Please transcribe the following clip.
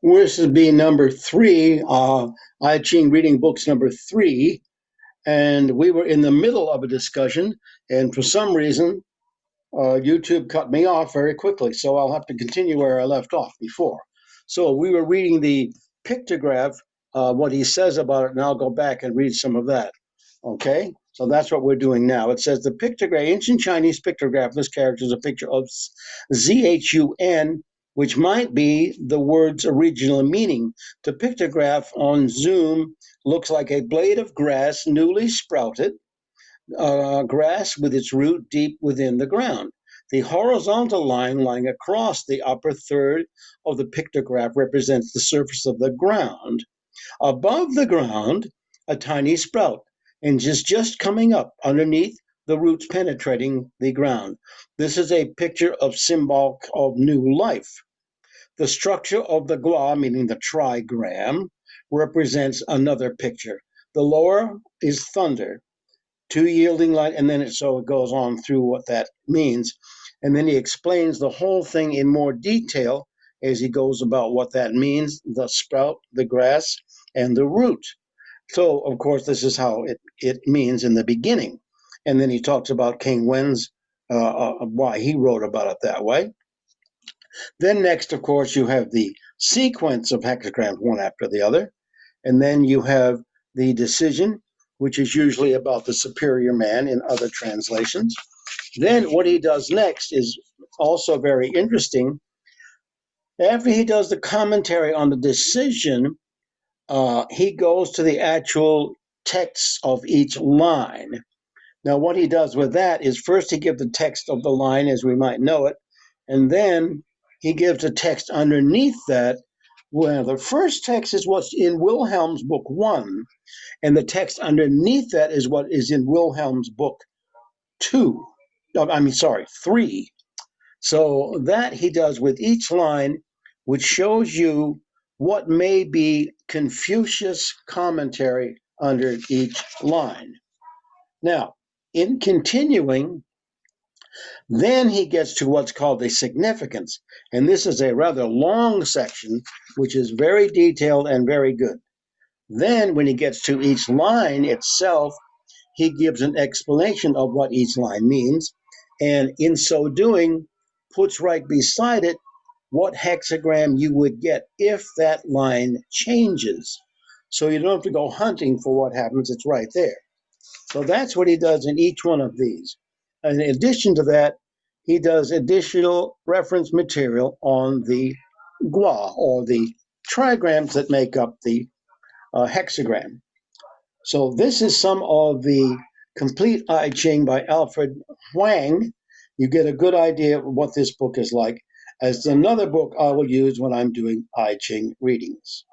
This would be number three, I Ching reading books number three, and we were in the middle of a discussion, and for some reason, YouTube cut me off very quickly, so I'll have to continue where I left off before. So we were reading the pictograph, what he says about it, and I'll go back and read some of that. Okay, so that's what we're doing now. It says the pictograph, ancient Chinese pictograph, this character is a picture of ZHUN, which might be the word's original meaning. The pictograph on Zoom looks like a blade of grass newly sprouted, grass with its root deep within the ground. The horizontal line lying across the upper third of the pictograph represents the surface of the ground. Above the ground, a tiny sprout, and just coming up underneath the roots penetrating the ground. This is a picture of symbol of new life. The structure of the gua, meaning the trigram, represents another picture. The lower is thunder, two yielding light, and then it goes on through what that means. And then he explains the whole thing in more detail as he goes about what that means, the sprout, the grass, and the root. So, of course, this is how it means in the beginning. And then he talks about King Wen's, why he wrote about it that way. Then next, of course, you have the sequence of hexagrams one after the other. And then you have the decision, which is usually about the superior man in other translations. Then what he does next is also very interesting. After he does the commentary on the decision, he goes to the actual text of each line. Now, what he does with that is first he gives the text of the line as we might know it, and then he gives the text underneath that. Well, the first text is what's in Wilhelm's book 1, and the text underneath that is what is in Wilhelm's book 2. I mean, sorry, 3. So that he does with each line, which shows you what may be Confucius commentary under each line. Now, in continuing, then he gets to what's called the significance. And this is a rather long section, which is very detailed and very good. Then, when he gets to each line itself, he gives an explanation of what each line means. And in so doing, puts right beside it what hexagram you would get if that line changes. So you don't have to go hunting for what happens, it's right there. So that's what he does in each one of these. And in addition to that, he does additional reference material on the gua, or the trigrams that make up the hexagram. So this is some of the complete I Ching by Alfred Huang. You get a good idea of what this book is like, as another book I will use when I'm doing I Ching readings.